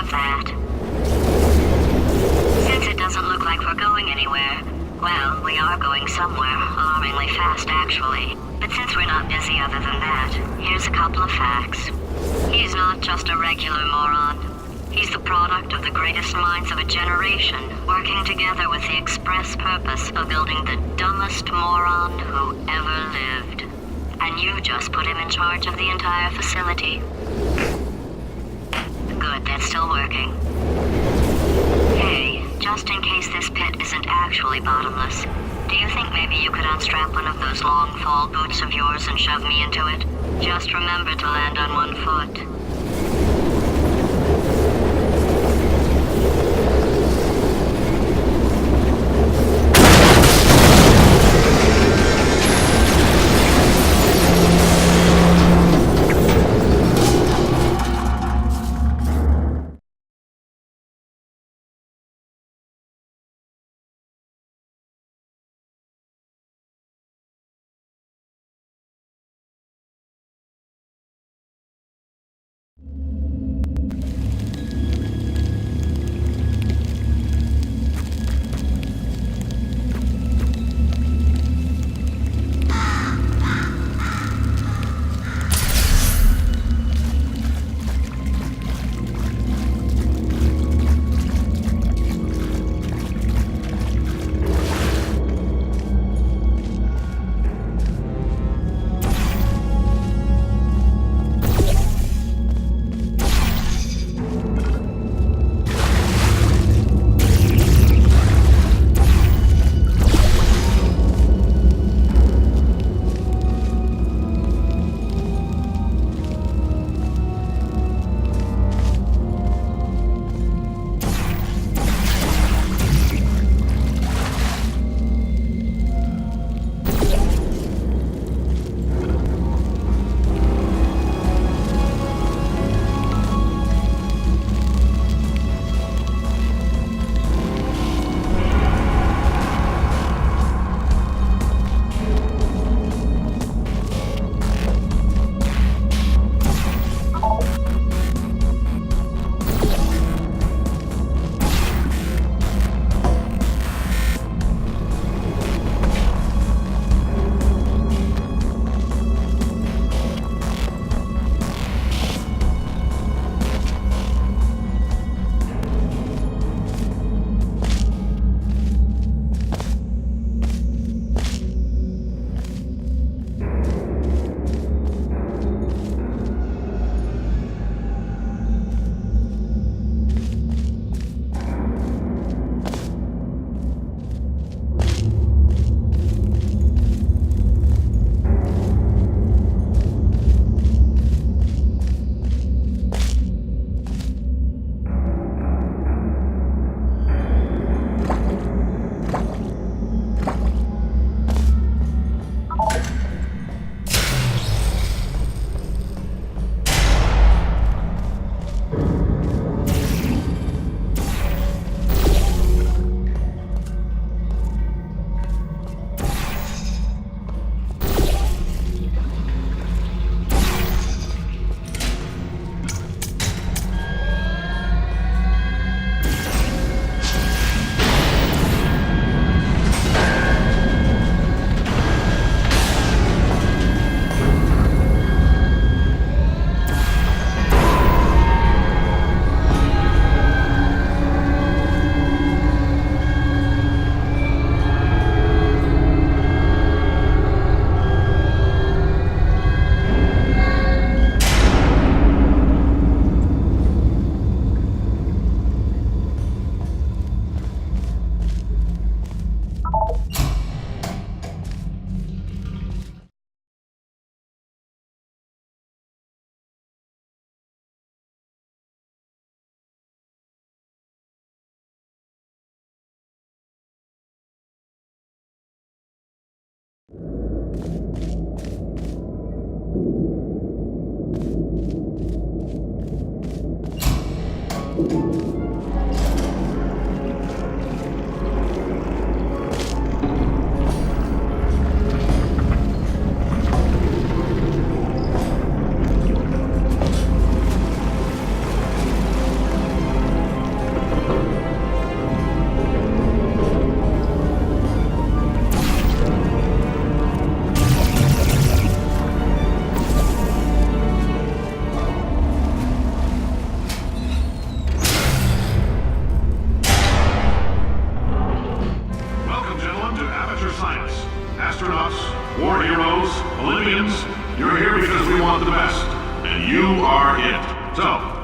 have that. Since it doesn't look like we're going anywhere, well, we are going somewhere, alarmingly fast actually. But since we're not busy other than that, here's a couple of facts. He's not just a regular moron. He's the product of the greatest minds of a generation, working together with the express purpose of building the dumbest moron who ever lived. And you just put him in charge of the entire facility. Good, that's still working. Hey, just in case this pit isn't actually bottomless, do you think maybe you could unstrap one of those long fall boots of yours and shove me into it? Just remember to land on one foot.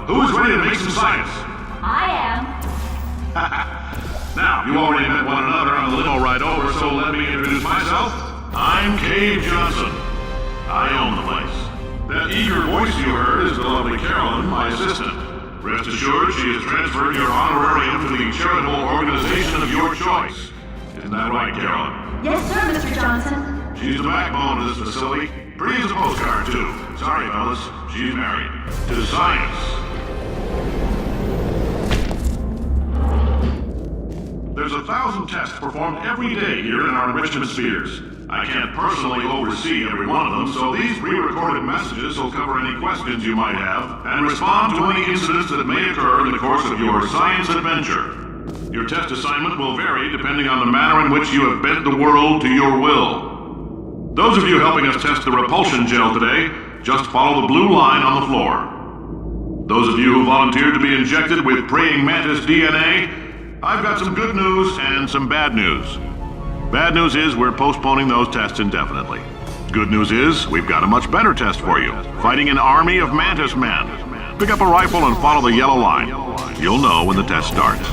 Who is ready to make some science? I am. Now, you already met one another on the limo ride over, so let me introduce myself. I'm Cave Johnson. I own the place. That eager voice you heard is the lovely Carolyn, my assistant. Rest assured, she has transferred your honorarium to the charitable organization of your choice. Isn't that right, Carolyn? Yes, sir, Mr. Johnson. She's the backbone of this facility. Pretty as a postcard, too. Sorry, fellas. She's married. To science. There's 1,000 tests performed every day here in our enrichment spheres. I can't personally oversee every one of them, so these pre-recorded messages will cover any questions you might have and respond to any incidents that may occur in the course of your science adventure. Your test assignment will vary depending on the manner in which you have bent the world to your will. Those of you helping us test the repulsion gel today, just follow the blue line on the floor. Those of you who volunteered to be injected with praying mantis DNA, I've got some good news and some bad news. Bad news is we're postponing those tests indefinitely. Good news is we've got a much better test for you, fighting an army of mantis men. Pick up a rifle and follow the yellow line. You'll know when the test starts.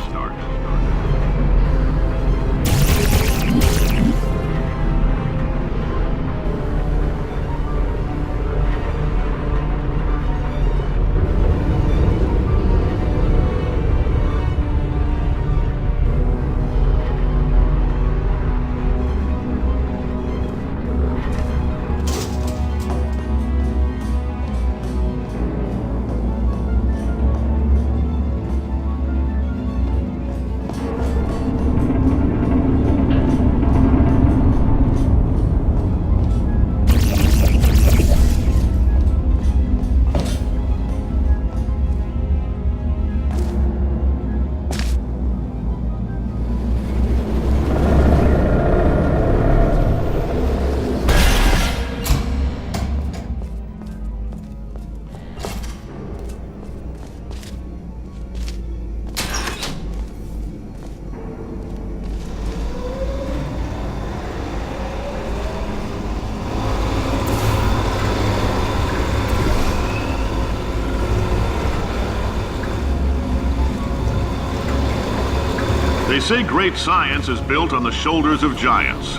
They say great science is built on the shoulders of giants.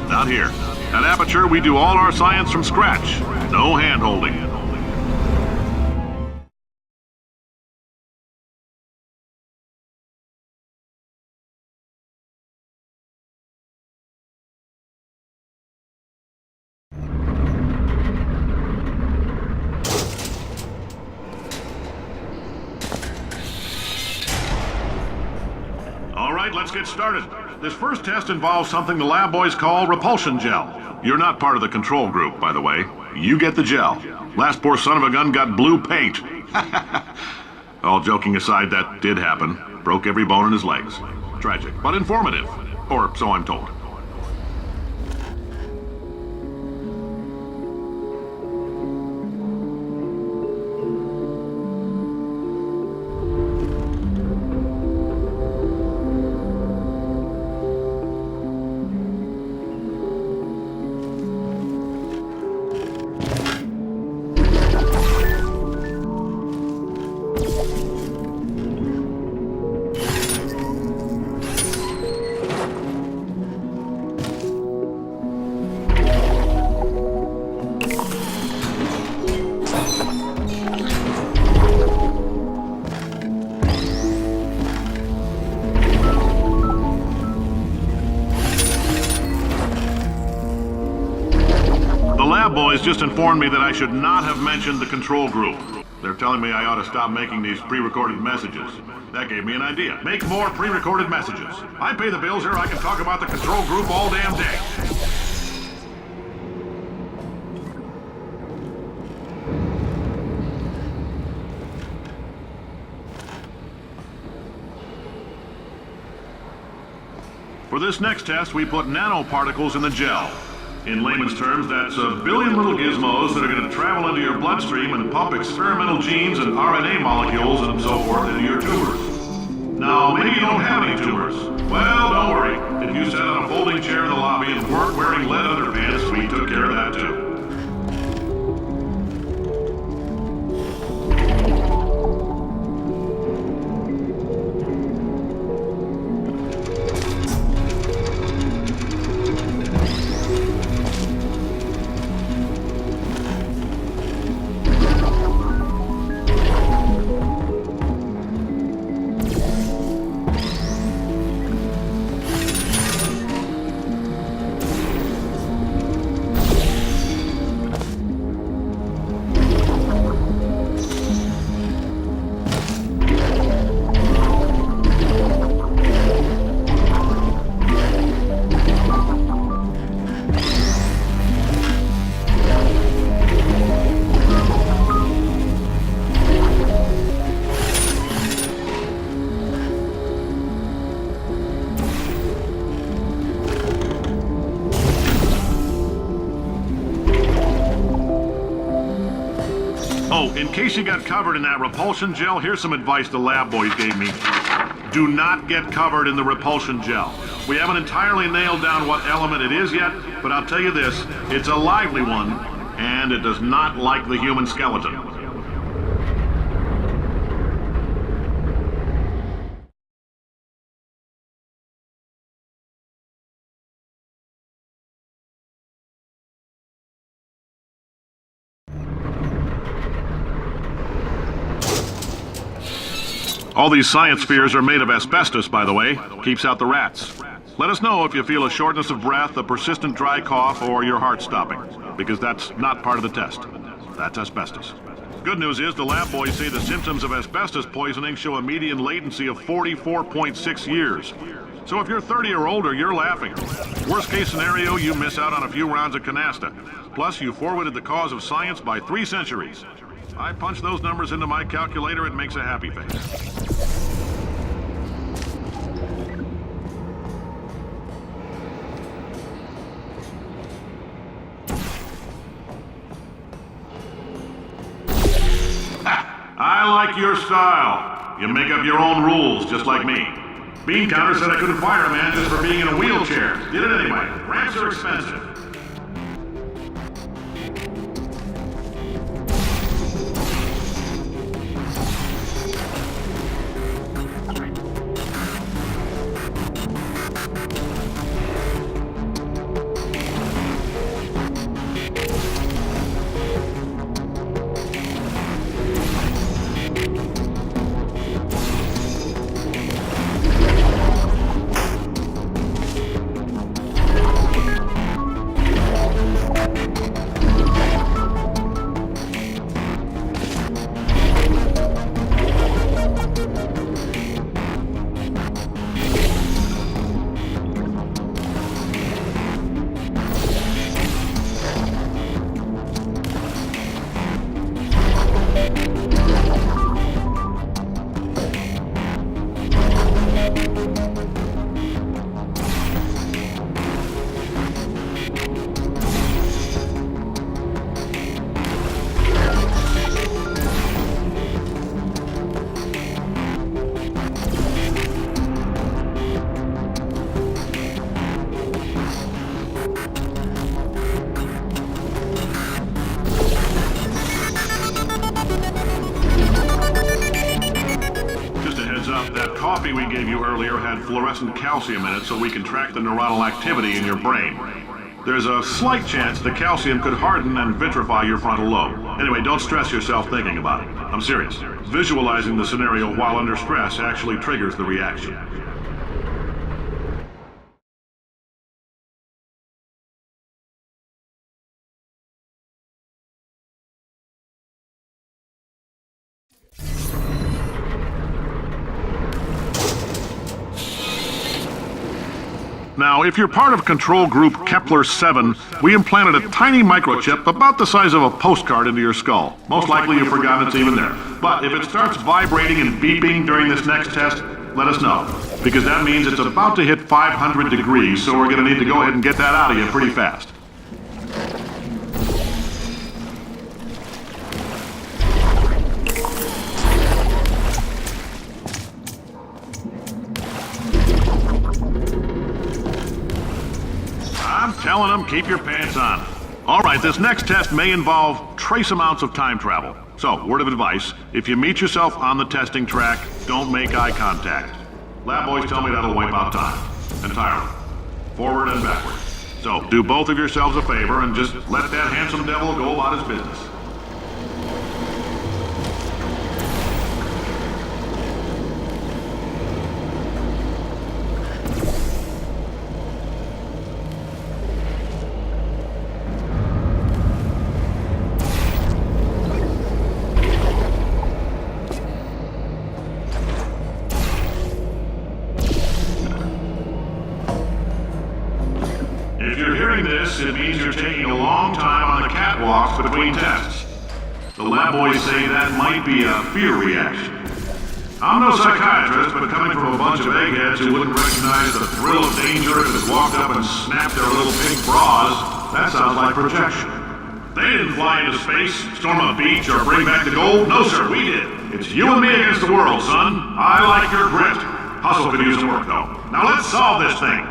Not here. At Aperture, we do all our science from scratch. No hand-holding. Let's get started. This first test involves something the lab boys call repulsion gel. You're not part of the control group, by the way. You get the gel. Last poor son of a gun got blue paint. All joking aside, that did happen. Broke every bone in his legs. Tragic, but informative. Or so I'm told. Boys just informed me that I should not have mentioned the control group. They're telling me I ought to stop making these pre-recorded messages. That gave me an idea. Make more pre-recorded messages. I pay the bills here, I can talk about the control group all damn day. For this next test, we put nanoparticles in the gel. In layman's terms, that's a billion little gizmos that are going to travel into your bloodstream and pump experimental genes and RNA molecules and so forth into your tumors. Now, maybe you don't have any tumors. Well, don't worry. If you sat on a folding chair in the lobby and weren't wearing lead underpants, we took care of that too. In case you got covered in that repulsion gel, here's some advice the lab boys gave me. Do not get covered in the repulsion gel. We haven't entirely nailed down what element it is yet, but I'll tell you this, it's a lively one, and it does not like the human skeleton. All these science spheres are made of asbestos, by the way. Keeps out the rats. Let us know if you feel a shortness of breath, a persistent dry cough, or your heart stopping, because that's not part of the test. That's asbestos. Good news is the lab boys say the symptoms of asbestos poisoning show a median latency of 44.6 years. So if you're 30 or older, you're laughing. Worst case scenario, you miss out on a few rounds of canasta. Plus, you forwarded the cause of science by 3 centuries. I punch those numbers into my calculator, it makes a happy face. I like your style. You make up your own rules, just like me. Bean Counter said I couldn't fire a man just for being in a wheelchair. Did it anyway. Ramps are expensive. That coffee we gave you earlier had fluorescent calcium in it so we can track the neuronal activity in your brain. There's a slight chance the calcium could harden and vitrify your frontal lobe. Anyway, don't stress yourself thinking about it. I'm serious. Visualizing the scenario while under stress actually triggers the reaction. Now, if you're part of control group Kepler-7, we implanted a tiny microchip about the size of a postcard into your skull. Most likely you've forgotten it's even there. But if it starts vibrating and beeping during this next test, let us know. Because that means it's about to hit 500 degrees, so we're going to need to go ahead and get that out of you pretty fast. I'm telling them, keep your pants on. All right, this next test may involve trace amounts of time travel. So, word of advice, if you meet yourself on the testing track, don't make eye contact. Lab boys tell me that'll wipe out time. Entirely. Forward and backward. So, do both of yourselves a favor and just let that handsome devil go about his business. If you're hearing this, it means you're taking a long time on the catwalks between tests. The lab boys say that might be a fear reaction. I'm no psychiatrist, but coming from a bunch of eggheads who wouldn't recognize the thrill of danger if it walked up and snapped their little pink bras, that sounds like projection. They didn't fly into space, storm a beach, or bring back the gold. No, sir, we did. It's you and me against the world, son. I like your grit. Hustle could use some work, though. Now let's solve this thing.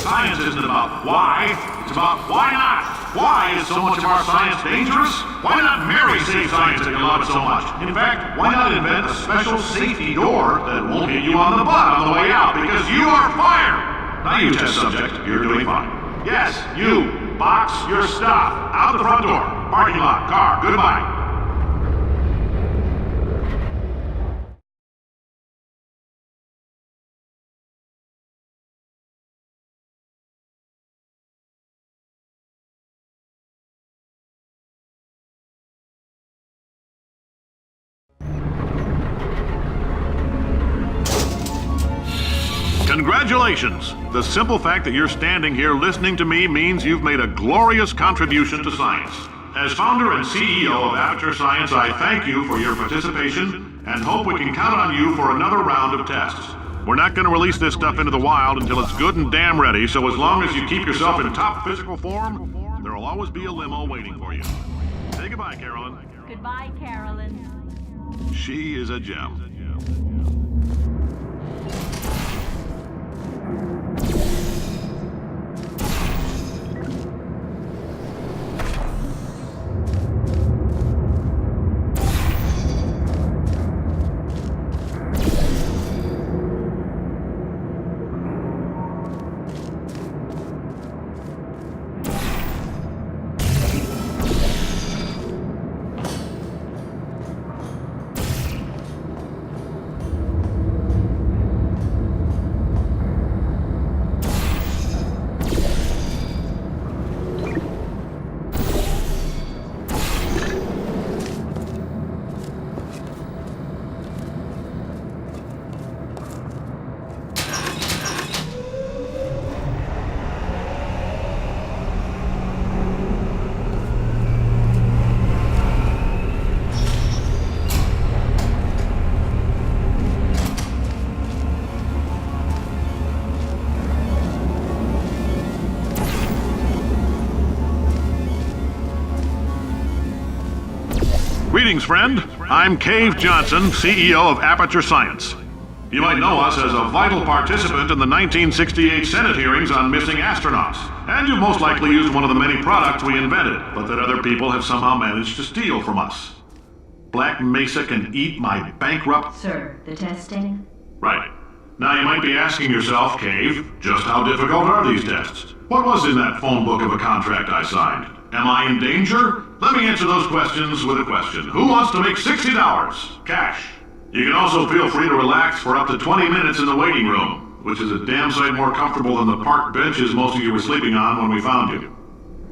Science isn't about why, it's about why not. Why is so much of our science dangerous? Why not Mary save science if you love it so much? In fact, why not invent a special safety door that won't hit you on the butt on the way out because you are fired? Now you test subject, you're doing fine. Yes, you, box your stuff, out the front door, parking lot, car, goodbye. Congratulations! The simple fact that you're standing here listening to me means you've made a glorious contribution to science. As founder and CEO of Aperture Science, I thank you for your participation and hope we can count on you for another round of tests. We're not going to release this stuff into the wild until it's good and damn ready, so as long as you keep yourself in top physical form, there will always be a limo waiting for you. Say goodbye, Carolyn. Goodbye, Carolyn. She is a gem. Greetings, friend. I'm Cave Johnson, CEO of Aperture Science. You might know us as a vital participant in the 1968 Senate hearings on missing astronauts. And you've most likely used one of the many products we invented, but that other people have somehow managed to steal from us. Black Mesa can eat my bankrupt... Sir, the testing? Right. Now you might be asking yourself, Cave, just how difficult are these tests? What was in that phone book of a contract I signed? Am I in danger? Let me answer those questions with a question. Who wants to make $60? Cash. You can also feel free to relax for up to 20 minutes in the waiting room, which is a damn sight more comfortable than the park benches most of you were sleeping on when we found you.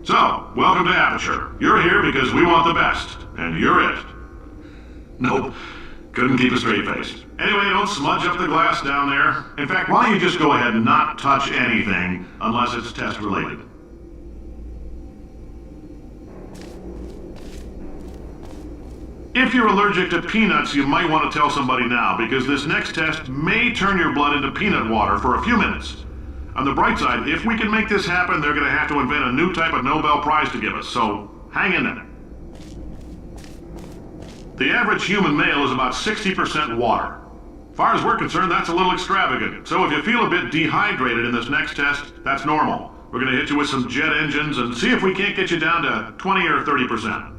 So, welcome to Aperture. You're here because we want the best, and you're it. Nope. Couldn't keep a straight face. Anyway, don't smudge up the glass down there. In fact, why don't you just go ahead and not touch anything unless it's test related. If you're allergic to peanuts, you might want to tell somebody now, because this next test may turn your blood into peanut water for a few minutes. On the bright side, if we can make this happen, they're going to have to invent a new type of Nobel Prize to give us, so hang in there. The average human male is about 60% water. far as we're concerned, that's a little extravagant. So if you feel a bit dehydrated in this next test, that's normal. We're gonna hit you with some jet engines and see if we can't get you down to 20 or 30%.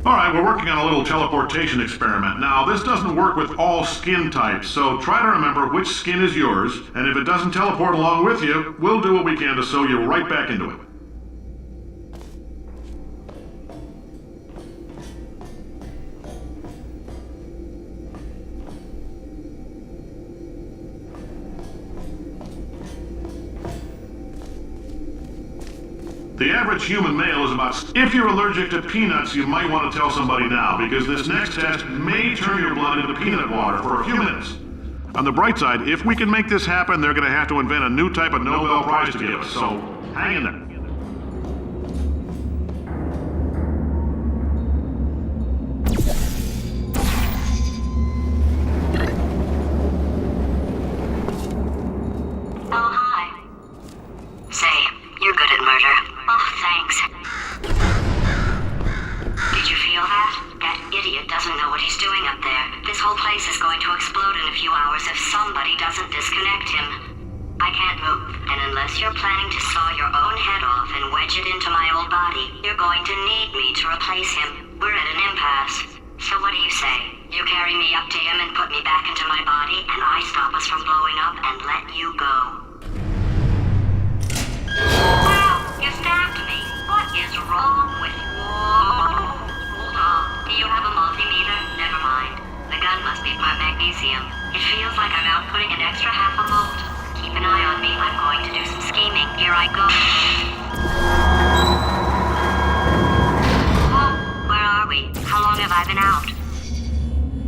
Alright, we're working on a little teleportation experiment. Now, this doesn't work with all skin types, so try to remember which skin is yours, and if it doesn't teleport along with you, we'll do what we can to sew you right back into it. The average human male is about... If you're allergic to peanuts, you might want to tell somebody now, because this next test may turn your blood into peanut water for a few minutes. On the bright side, if we can make this happen, they're going to have to invent a new type of Nobel Prize to give us, so hang in there. Oh, hi. Say, you're good at murder. Oh, thanks. Did you feel that? That idiot doesn't know what he's doing up there. This whole place is going to explode in a few hours if somebody doesn't disconnect him. I can't move, and unless you're planning to saw your own head off and wedge it into my old body, you're going to need me to replace him. We're at an impasse. So what do you say? You carry me up to him and put me back into my body, and I stop us from blowing up and let you go. You stabbed me. What is wrong with you? Hold on. Do you have a multimeter? Never mind. The gun must be part magnesium. It feels like I'm outputting an extra half a volt. Keep an eye on me. I'm going to do some scheming. Here I go. Whoa. Where are we? How long have I been out?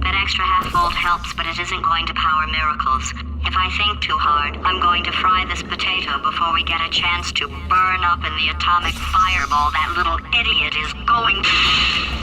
That extra half volt helps, but it isn't going to power miracles. If I think too hard, I'm going to fry this potato before we get a chance to burn up in the atomic fireball that little idiot is going to...